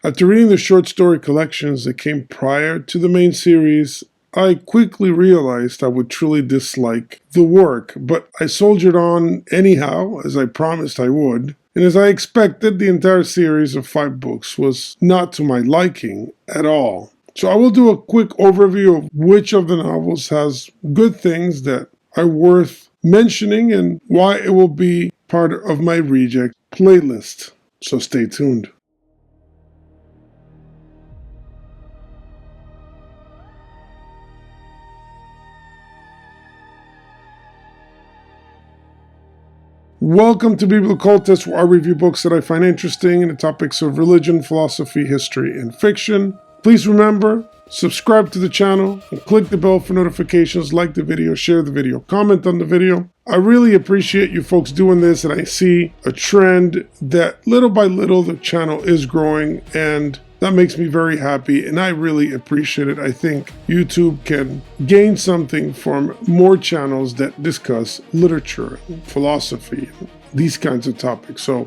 After reading the short story collections that came prior to the main series, I quickly realized I would truly dislike the work, but I soldiered on anyhow, as I promised I would. And as I expected, the entire series of 5 books was not to my liking at all. So I will do a quick overview of which of the novels has good things that are worth mentioning and why it will be part of my reject playlist. So stay tuned. Welcome to biblioCultist, where I review books that I find interesting in the topics of religion, philosophy, history, and fiction. Please remember, subscribe to the channel and click the bell for notifications, like the video, share the video, comment on the video. I really appreciate you folks doing this, and I see a trend that little by little the channel is growing, and that makes me very happy, and I really appreciate it. I think YouTube can gain something from more channels that discuss literature, philosophy, these kinds of topics. So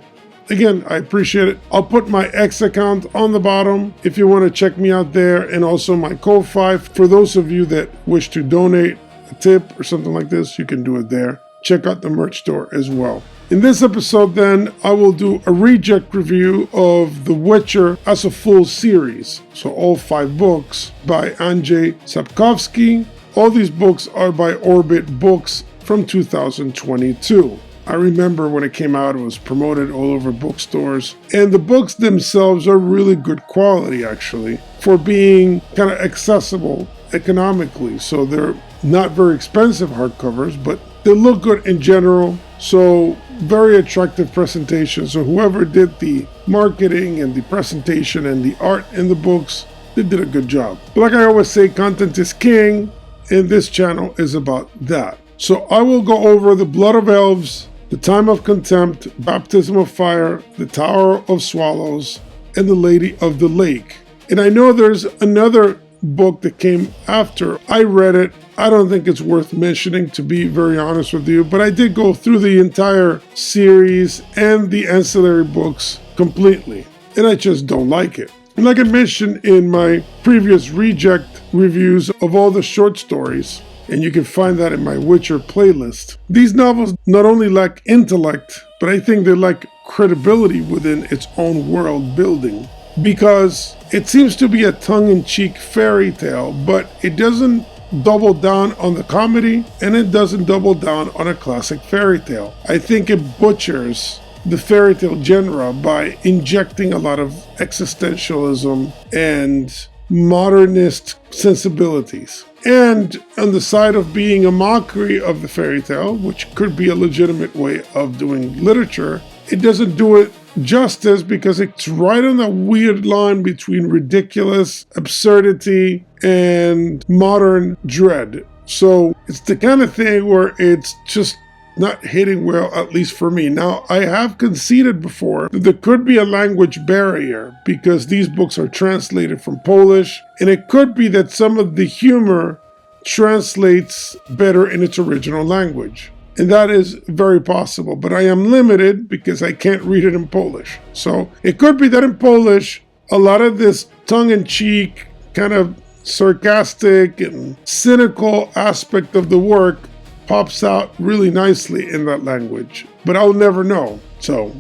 again, I appreciate it. I'll put my X account on the bottom if you want to check me out there, and also my Ko-Fi. For those of you that wish to donate a tip or something like this, you can do it there. Check out the merch store as well. In this episode then, I will do a reject review of The Witcher as a full series. So all 5 books by Andrzej Sapkowski. All these books are by Orbit Books from 2022. I remember when it came out, it was promoted all over bookstores. And the books themselves are really good quality, actually, for being kind of accessible economically. So they're not very expensive hardcovers, but they look good in general. So very attractive presentation. So whoever did the marketing and the presentation and the art in the books, they did a good job. But like I always say, content is king, and this channel is about that. So I will go over The Blood of Elves, The Time of Contempt, Baptism of Fire, The Tower of Swallows, and The Lady of the Lake. And I know there's another book that came after. I read it. I don't think it's worth mentioning, to be very honest with you, but I did go through the entire series and the ancillary books completely, and I just don't like it. And like I mentioned in my previous reject reviews of all the short stories, and you can find that in my Witcher playlist, these novels not only lack intellect, but I think they lack credibility within its own world building, because it seems to be a tongue-in-cheek fairy tale, but it doesn't double down on the comedy, and it doesn't double down on a classic fairy tale. I think it butchers the fairy tale genre by injecting a lot of existentialism and modernist sensibilities. And on the side of being a mockery of the fairy tale, which could be a legitimate way of doing literature, it doesn't do it justice, because it's right on that weird line between ridiculous absurdity and modern dread. So it's the kind of thing where it's just not hitting well, at least for me. Now, I have conceded before that there could be a language barrier because these books are translated from Polish, and it could be that some of the humor translates better in its original language. And that is very possible, but I am limited because I can't read it in Polish. So it could be that in Polish, a lot of this tongue-in-cheek, kind of sarcastic and cynical aspect of the work pops out really nicely in that language, but I'll never know. So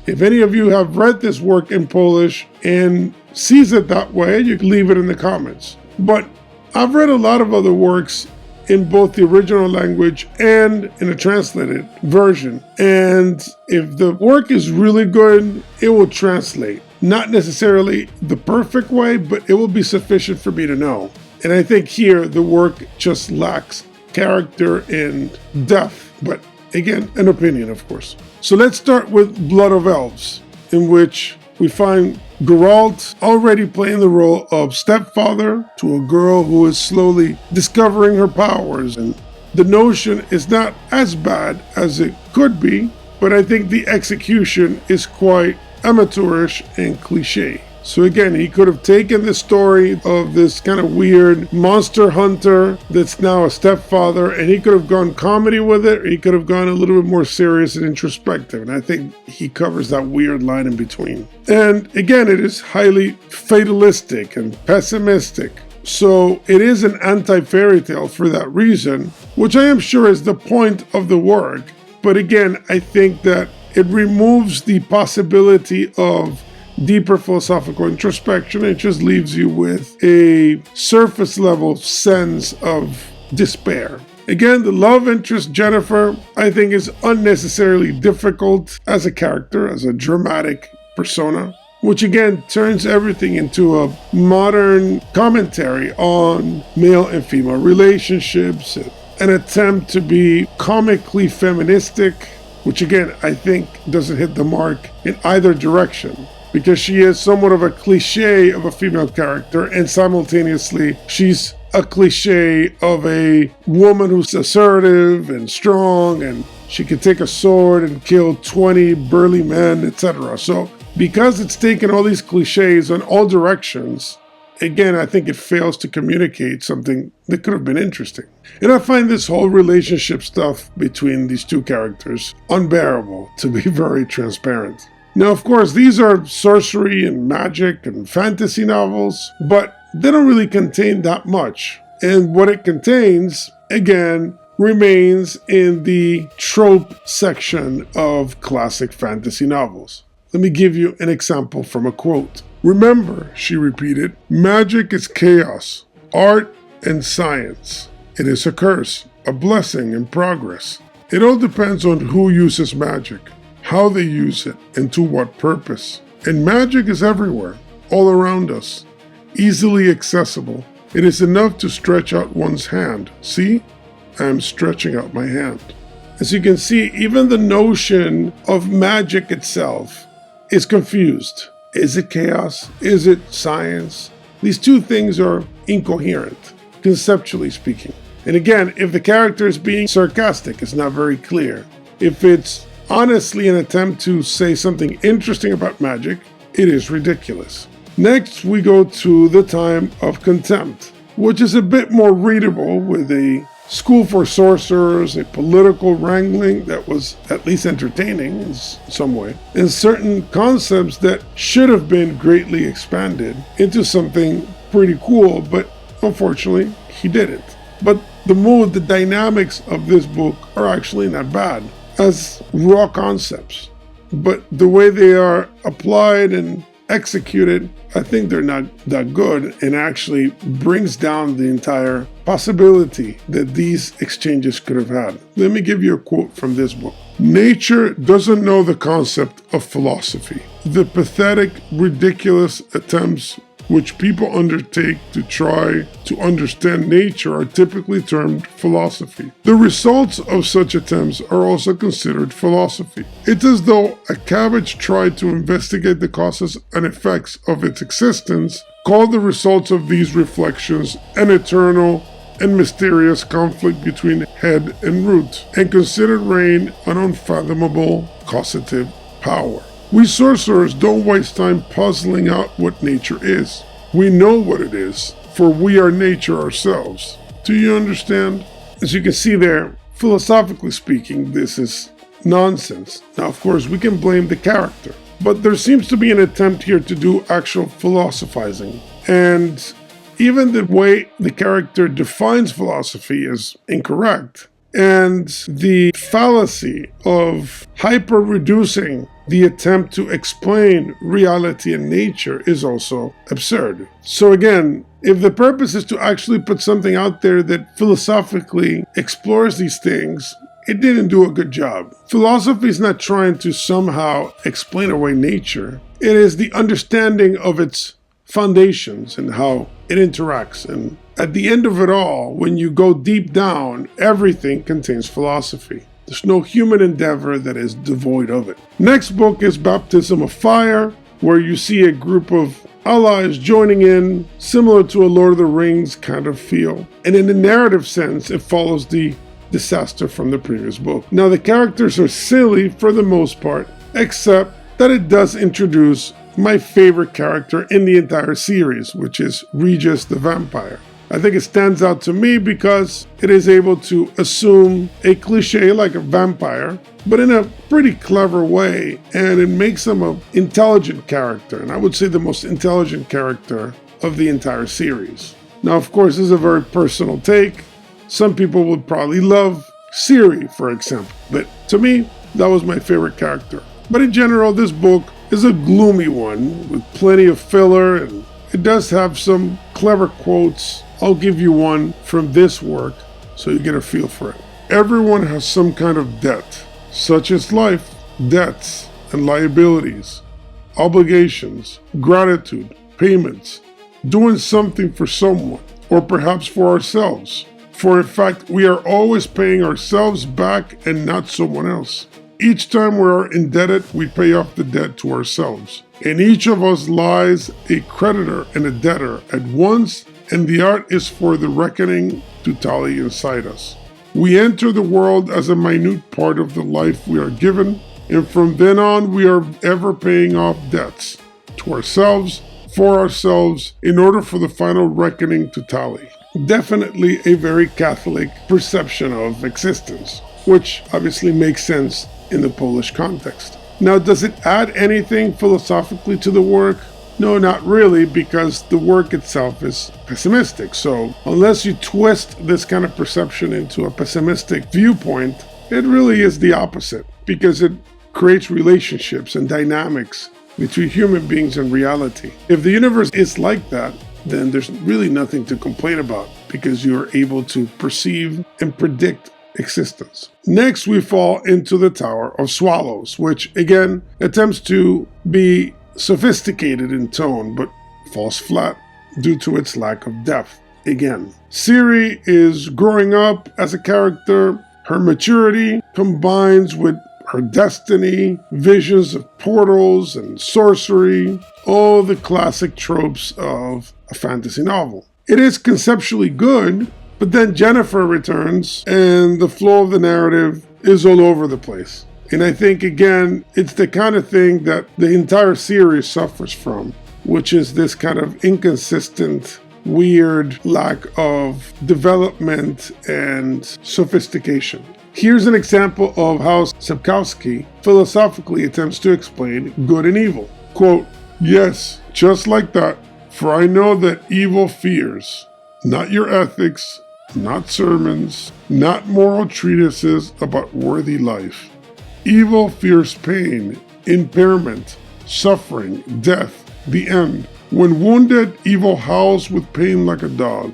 if any of you have read this work in Polish and sees it that way, you can leave it in the comments. But I've read a lot of other works in both the original language and in a translated version. And if the work is really good, it will translate. Not necessarily the perfect way, but it will be sufficient for me to know. And I think here the work just lacks character and depth. But again, an opinion, of course. So let's start with Blood of Elves, in which we find Geralt already playing the role of stepfather to a girl who is slowly discovering her powers. And the notion is not as bad as it could be, but I think the execution is quite amateurish and cliche. So again, he could have taken the story of this kind of weird monster hunter that's now a stepfather, and he could have gone comedy with it, or he could have gone a little bit more serious and introspective. And I think he covers that weird line in between. And again, it is highly fatalistic and pessimistic. So it is an anti-fairy tale for that reason, which I am sure is the point of the work. But again, I think that it removes the possibility of deeper philosophical introspection. It just leaves you with a surface level sense of despair. Again, the love interest, Jennifer, I think is unnecessarily difficult as a character, as a dramatic persona, which again turns everything into a modern commentary on male and female relationships, an attempt to be comically feministic, which again, I think doesn't hit the mark in either direction, because she is somewhat of a cliche of a female character, and simultaneously she's a cliche of a woman who's assertive and strong, and she can take a sword and kill 20 burly men, etc. So because it's taken all these cliches in all directions, again, I think it fails to communicate something that could have been interesting. And I find this whole relationship stuff between these two characters unbearable, to be very transparent. Now, of course, these are sorcery and magic and fantasy novels, but they don't really contain that much. And what it contains, again, remains in the trope section of classic fantasy novels. Let me give you an example from a quote. "Remember," she repeated, "magic is chaos, art and science. It is a curse, a blessing and progress. It all depends on who uses magic, how they use it, and to what purpose. And magic is everywhere, all around us, easily accessible. It is enough to stretch out one's hand. See, I am stretching out my hand." As you can see, even the notion of magic itself is confused. Is it chaos? Is it science? These two things are incoherent, conceptually speaking. And again, if the character is being sarcastic, it's not very clear. If it's honestly an attempt to say something interesting about magic, it is ridiculous. Next, we go to The Time of Contempt, which is a bit more readable, with a school for sorcerers, a political wrangling that was at least entertaining in some way, and certain concepts that should have been greatly expanded into something pretty cool, but unfortunately, he didn't. But the mood, the dynamics of this book are actually not bad as raw concepts, but the way they are applied and executed, I think they're not that good, and actually brings down the entire possibility that these exchanges could have had. Let me give you a quote from this book. "Nature doesn't know the concept of philosophy. The pathetic, ridiculous attempts which people undertake to try to understand nature are typically termed philosophy. The results of such attempts are also considered philosophy. It's as though a cabbage tried to investigate the causes and effects of its existence, called the results of these reflections an eternal and mysterious conflict between head and root, and considered rain an unfathomable causative power. We sorcerers don't waste time puzzling out what nature is. We know what it is, for we are nature ourselves." Do you understand? As you can see there, philosophically speaking, this is nonsense. Now, of course, we can blame the character, but there seems to be an attempt here to do actual philosophizing. And even the way the character defines philosophy is incorrect. And the fallacy of hyper-reducing the attempt to explain reality and nature is also absurd. So again, if the purpose is to actually put something out there that philosophically explores these things, it didn't do a good job. Philosophy is not trying to somehow explain away nature. It is the understanding of its foundations and how it interacts. And at the end of it all, when you go deep down, everything contains philosophy. There's no human endeavor that is devoid of it. Next book is Baptism of Fire, where you see a group of allies joining in, similar to a Lord of the Rings kind of feel. And in a narrative sense, it follows the disaster from the previous book. Now, the characters are silly for the most part, except that it does introduce my favorite character in the entire series, which is Regis the vampire. I think it stands out to me because it is able to assume a cliche like a vampire, but in a pretty clever way, and it makes him an intelligent character, and I would say the most intelligent character of the entire series. Now, of course, this is a very personal take. Some people would probably love Siri, for example, but to me, that was my favorite character. But in general, this book is a gloomy one with plenty of filler, and it does have some clever quotes. I'll give you one from this work so you get a feel for it. Everyone has some kind of debt. Such as life, debts, and liabilities, obligations, gratitude, payments, doing something for someone, or perhaps for ourselves. For in fact, we are always paying ourselves back and not someone else. Each time we are indebted, we pay off the debt to ourselves. In each of us lies a creditor and a debtor at once, and the art is for the reckoning to tally inside us. We enter the world as a minute part of the life we are given, and from then on we are ever paying off debts to ourselves, for ourselves, in order for the final reckoning to tally. Definitely a very Catholic perception of existence, which obviously makes sense in the Polish context. Now, does it add anything philosophically to the work? No, not really, because the work itself is pessimistic. So unless you twist this kind of perception into a pessimistic viewpoint, it really is the opposite, because it creates relationships and dynamics between human beings and reality. If the universe is like that, then there's really nothing to complain about, because you're able to perceive and predict existence. Next, we fall into the Tower of Swallows, which again attempts to be sophisticated in tone, but falls flat due to its lack of depth. Again, Siri is growing up as a character. Her maturity combines with her destiny, visions of portals and sorcery, all the classic tropes of a fantasy novel. It is conceptually good, but then Jennifer returns and the flow of the narrative is all over the place. And I think, again, it's the kind of thing that the entire series suffers from, which is this kind of inconsistent, weird lack of development and sophistication. Here's an example of how Sapkowski philosophically attempts to explain good and evil. Quote, "Yes, just like that, for I know that evil fears, not your ethics, not sermons, not moral treatises about worthy life. Evil fears pain, impairment, suffering, death, the end. When wounded, evil howls with pain like a dog.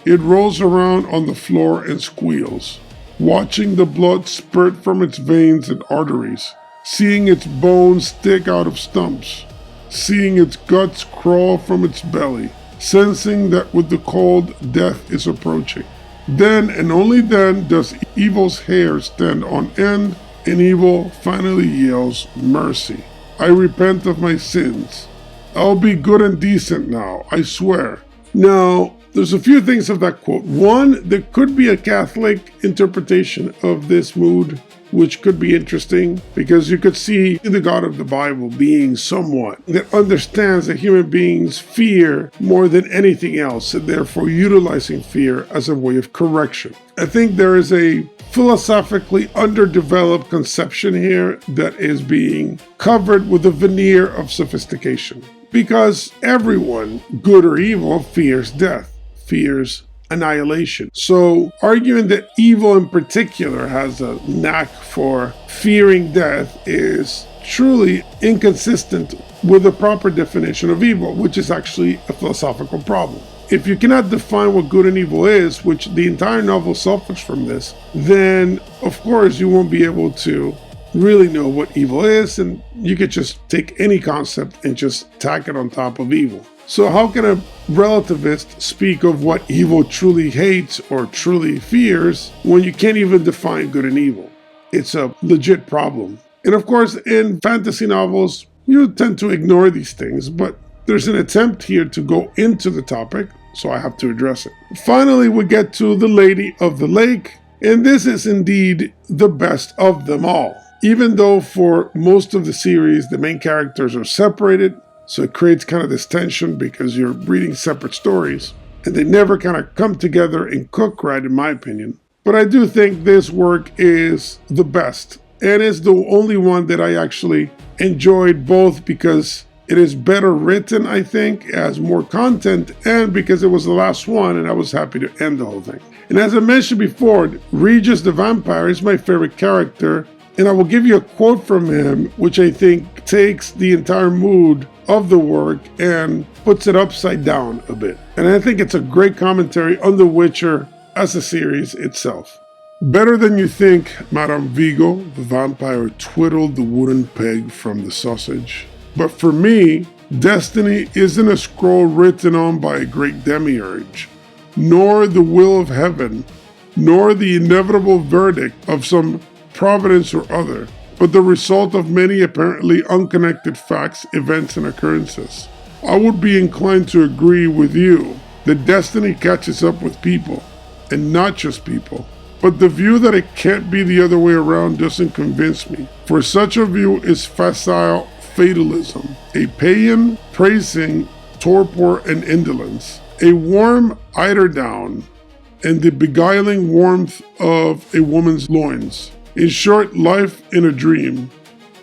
It rolls around on the floor and squeals, watching the blood spurt from its veins and arteries, seeing its bones stick out of stumps, seeing its guts crawl from its belly, sensing that with the cold, death is approaching. Then and only then does evil's hair stand on end, and evil finally yells mercy. I repent of my sins. I'll be good and decent now, I swear." Now, there's a few things of that quote. One, there could be a Catholic interpretation of this mood, which could be interesting, because you could see the God of the Bible being someone that understands that human beings fear more than anything else, and therefore utilizing fear as a way of correction. I think there is a philosophically underdeveloped conception here that is being covered with a veneer of sophistication, because everyone, good or evil, fears death, fears annihilation. So arguing that evil in particular has a knack for fearing death is truly inconsistent with the proper definition of evil, which is actually a philosophical problem. If you cannot define what good and evil is, which the entire novel suffers from this, then of course you won't be able to really know what evil is, and you could just take any concept and just tack it on top of evil. So how can a relativist speak of what evil truly hates or truly fears when you can't even define good and evil? It's a legit problem. And of course, in fantasy novels, you tend to ignore these things, but there's an attempt here to go into the topic, so I have to address it. Finally, we get to the Lady of the Lake, and this is indeed the best of them all. Even though for most of the series, the main characters are separated, So it creates kind of this tension because you're reading separate stories and they never kind of come together and cook right, in my opinion. But I do think this work is the best, and it's the only one that I actually enjoyed, both because it is better written, I think, it has more content, and because it was the last one and I was happy to end the whole thing. And as I mentioned before, Regis the Vampire is my favorite character, and I will give you a quote from him, which I think takes the entire mood of the work and puts it upside down a bit. And I think it's a great commentary on The Witcher as a series itself. Better than you think, Madame Vigo, the vampire, twiddled the wooden peg from the sausage. But for me, destiny isn't a scroll written on by a great demiurge, nor the will of heaven, nor the inevitable verdict of some providence or other, but the result of many apparently unconnected facts, events, and occurrences. I would be inclined to agree with you that destiny catches up with people, and not just people. But the view that it can't be the other way around doesn't convince me, for such a view is facile fatalism, a paean praising torpor and indolence, a warm eiderdown, and the beguiling warmth of a woman's loins. In short, life in a dream.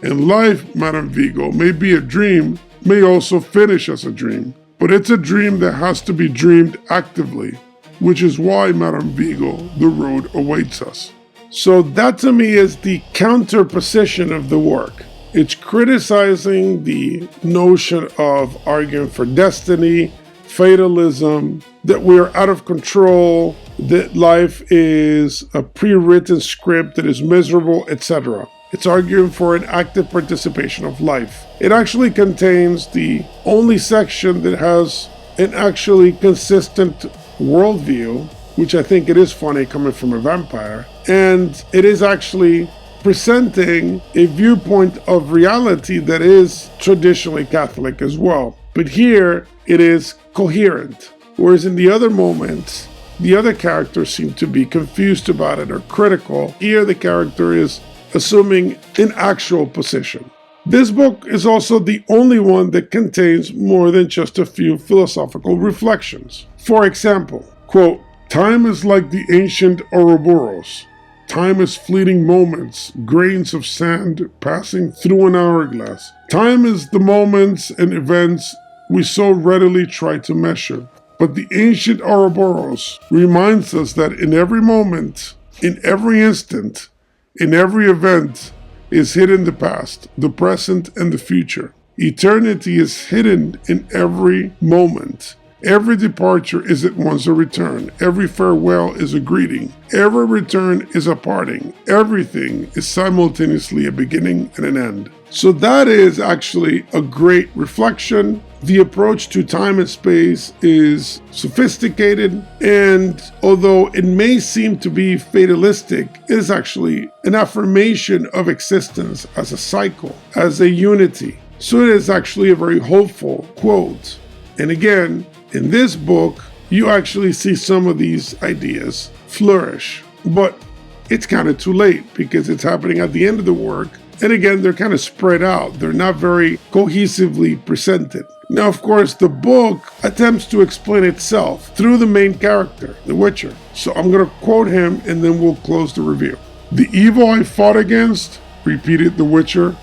And life, Madame Vigo, may be a dream, may also finish as a dream. But it's a dream that has to be dreamed actively, which is why, Madame Vigo, the road awaits us. So that to me is the counter-position of the work. It's criticizing the notion of arguing for destiny, fatalism, that we are out of control, that life is a pre-written script that is miserable, etc. It's arguing for an active participation of life. It actually contains the only section that has an actually consistent worldview, which I think it is funny coming from a vampire, and it is actually presenting a viewpoint of reality that is traditionally Catholic as well. But here it is coherent, whereas in the other moments, the other characters seem to be confused about it or critical. Here the character is assuming an actual position. This book is also the only one that contains more than just a few philosophical reflections. For example, quote, "Time is like the ancient Ouroboros. Time is fleeting moments, grains of sand passing through an hourglass. Time is the moments and events we so readily try to measure. But the ancient Ouroboros reminds us that in every moment, in every instant, in every event, is hidden the past, the present, and the future. Eternity is hidden in every moment. Every departure is at once a return. Every farewell is a greeting. Every return is a parting. Everything is simultaneously a beginning and an end." So that is actually a great reflection. The approach to time and space is sophisticated, and although it may seem to be fatalistic, it is actually an affirmation of existence as a cycle, as a unity. So it is actually a very hopeful quote. And again, in this book, you actually see some of these ideas flourish, but it's kind of too late because it's happening at the end of the work. And again, they're kind of spread out. They're not very cohesively presented. Now, of course, the book attempts to explain itself through the main character, the Witcher. So I'm going to quote him and then we'll close the review. "The evil I fought against," repeated the Witcher,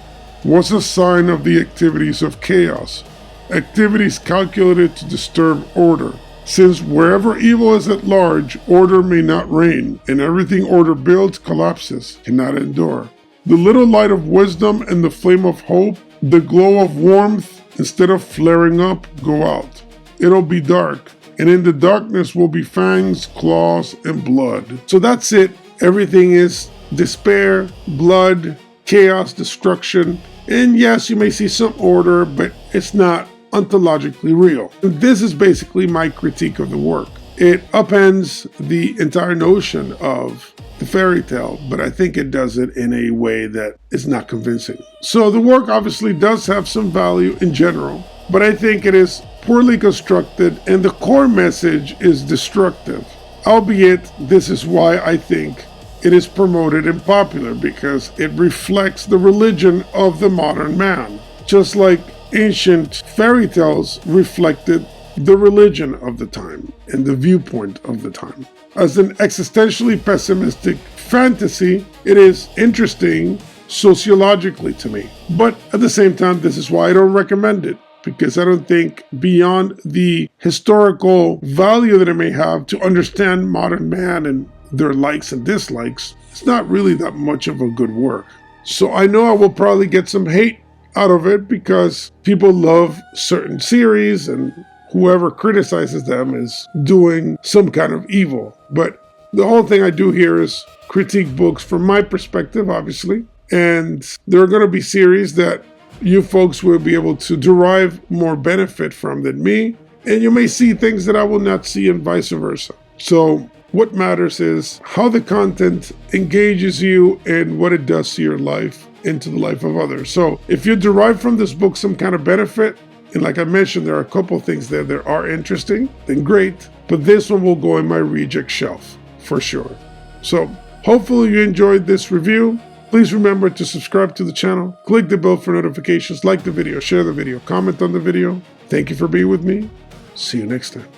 "was a sign of the activities of chaos. Activities calculated to disturb order. Since wherever evil is at large, order may not reign, and everything order builds collapses, cannot endure. The little light of wisdom and the flame of hope, the glow of warmth, instead of flaring up, go out. It'll be dark, and in the darkness will be fangs, claws, and blood." So that's it. Everything is despair, blood, chaos, destruction. And yes, you may see some order, but it's not ontologically real. And this is basically my critique of the work. It upends the entire notion of the fairy tale, but I think it does it in a way that is not convincing. So the work obviously does have some value in general, but I think it is poorly constructed and the core message is destructive. Albeit, this is why I think it is promoted and popular, because it reflects the religion of the modern man. Just like ancient fairy tales reflected the religion of the time and the viewpoint of the time. As an existentially pessimistic fantasy, it is interesting sociologically to me. But at the same time, this is why I don't recommend it, because I don't think beyond the historical value that it may have to understand modern man and their likes and dislikes, it's not really that much of a good work. So I know I will probably get some hate out of it because people love certain series and whoever criticizes them is doing some kind of evil. But the whole thing I do here is critique books from my perspective, obviously. And there are going to be series that you folks will be able to derive more benefit from than me. And you may see things that I will not see and vice versa. So what matters is how the content engages you and what it does to your life and to the life of others. So if you derive from this book some kind of benefit, and like I mentioned, there are a couple things there that are interesting, then great. But this one will go in my reject shelf for sure. So hopefully you enjoyed this review. Please remember to subscribe to the channel, click the bell for notifications, like the video, share the video, comment on the video. Thank you for being with me. See you next time.